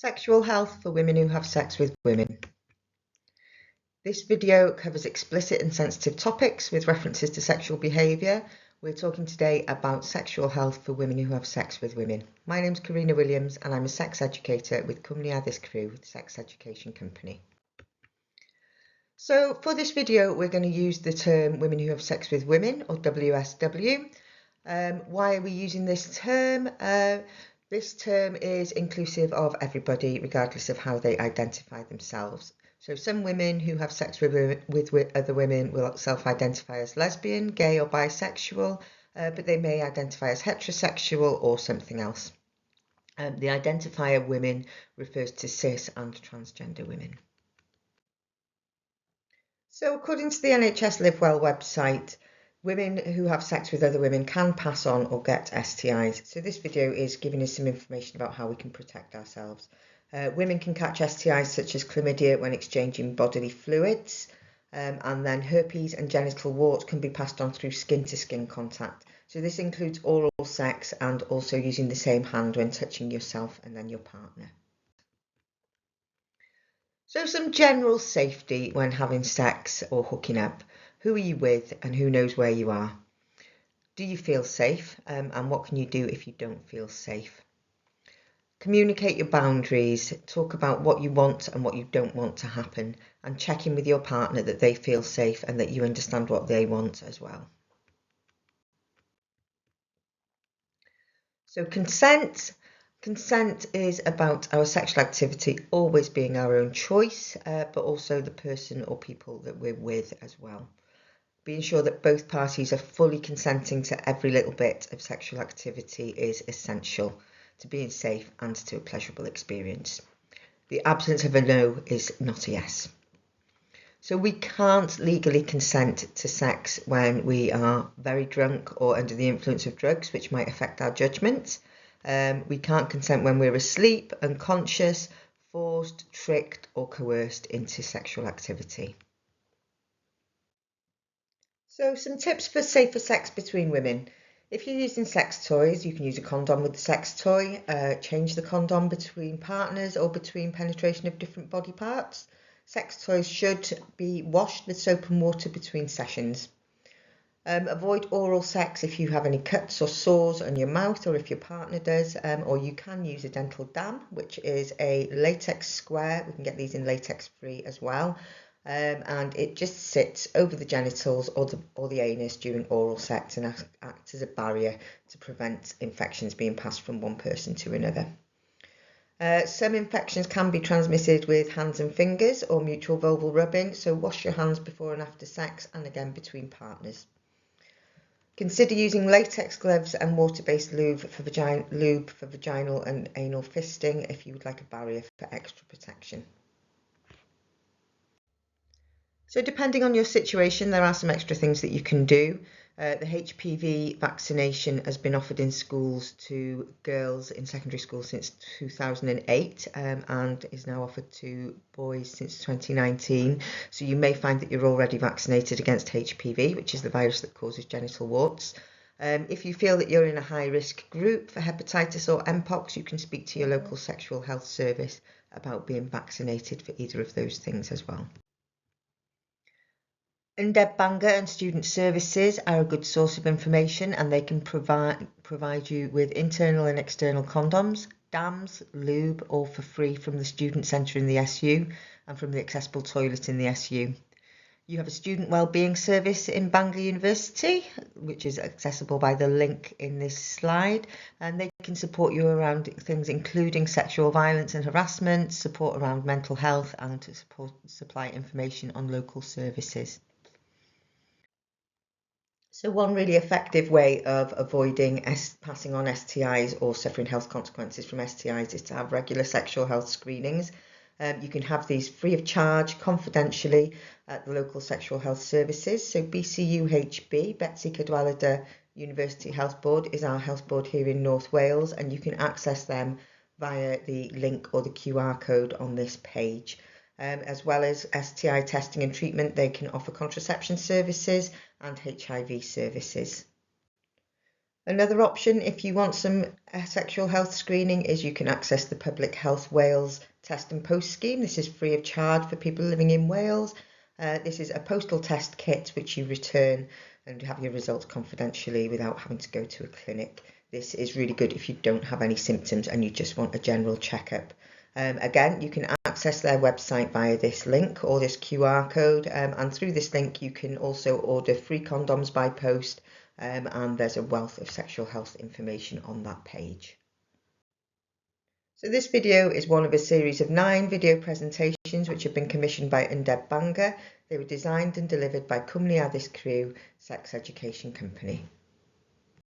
Sexual health for women who have sex with women. This video covers explicit and sensitive topics with references to sexual behaviour. We're talking today about sexual health for women who have sex with women. My name's Karina Williams and I'm a sex educator with Cwmni Addysg Cryw, the sex education company. So for this video, we're going to use the term women who have sex with women, or WSW. Why are we using this term? This term is inclusive of everybody, regardless of how they identify themselves. So some women who have sex with other women will self-identify as lesbian, gay or bisexual, but they may identify as heterosexual or something else. The identifier women refers to cis and transgender women. So according to the NHS Live Well website, women who have sex with other women can pass on or get STIs. So this video is giving us some information about how we can protect ourselves. Women can catch STIs such as chlamydia when exchanging bodily fluids, and then herpes and genital warts can be passed on through skin-to-skin contact. So this includes oral sex and also using the same hand when touching yourself and then your partner. So some general safety when having sex or hooking up. Who are you with and who knows where you are? Do you feel safe? And what can you do if you don't feel safe? Communicate your boundaries, talk about what you want and what you don't want to happen, and check in with your partner that they feel safe and that you understand what they want as well. So consent. Consent is about our sexual activity always being our own choice, but also the person or people that we're with as well. Being sure that both parties are fully consenting to every little bit of sexual activity is essential to being safe and to a pleasurable experience. The absence of a no is not a yes. So we can't legally consent to sex when we are very drunk or under the influence of drugs, which might affect our judgment. We can't consent when we're asleep, unconscious, forced, tricked or coerced into sexual activity. So some tips for safer sex between women. If you're using sex toys, you can use a condom with the sex toy, change the condom between partners or between penetration of different body parts. Sex toys should be washed with soap and water between sessions. Avoid oral sex if you have any cuts or sores on your mouth or if your partner does, or you can use a dental dam, which is a latex square. We can get these in latex free as well. And it just sits over the genitals or the anus during oral sex and acts as a barrier to prevent infections being passed from one person to another. Some infections can be transmitted with hands and fingers or mutual vulval rubbing, so wash your hands before and after sex and again between partners. Consider using latex gloves and water-based lube for vaginal and anal fisting if you would like a barrier for extra protection. So depending on your situation, there are some extra things that you can do. The HPV vaccination has been offered in schools to girls in secondary school since 2008 and is now offered to boys since 2019. So you may find that you're already vaccinated against HPV, which is the virus that causes genital warts. If you feel that you're in a high risk group for hepatitis or mpox, you can speak to your local sexual health service about being vaccinated for either of those things as well. Undeb Bangor and Student Services are a good source of information and they can provide you with internal and external condoms, dams, lube, all for free from the student centre in the SU and from the accessible toilet in the SU. You have a student wellbeing service in Bangor University, which is accessible by the link in this slide, and they can support you around things including sexual violence and harassment, support around mental health and to supply information on local services. So one really effective way of avoiding passing on STIs or suffering health consequences from STIs is to have regular sexual health screenings. You can have these free of charge, confidentially, at the local sexual health services. So BCUHB, Betsy Cadwaladr University Health Board, is our health board here in North Wales, and you can access them via the link or the QR code on this page. As well as STI testing and treatment, they can offer contraception services and HIV services. Another option, if you want some sexual health screening, is you can access the Public Health Wales Test and Post scheme. This is free of charge for people living in Wales. This is a postal test kit which you return and have your results confidentially without having to go to a clinic. This is really good if you don't have any symptoms and you just want a general checkup. Again, you can access their website via this link or this QR code, and through this link you can also order free condoms by post, and there's a wealth of sexual health information on that page. So this video is one of a series of 9 video presentations which have been commissioned by Undeb Banga. They were designed and delivered by Cwmni Addysg Criw Sex Education Company.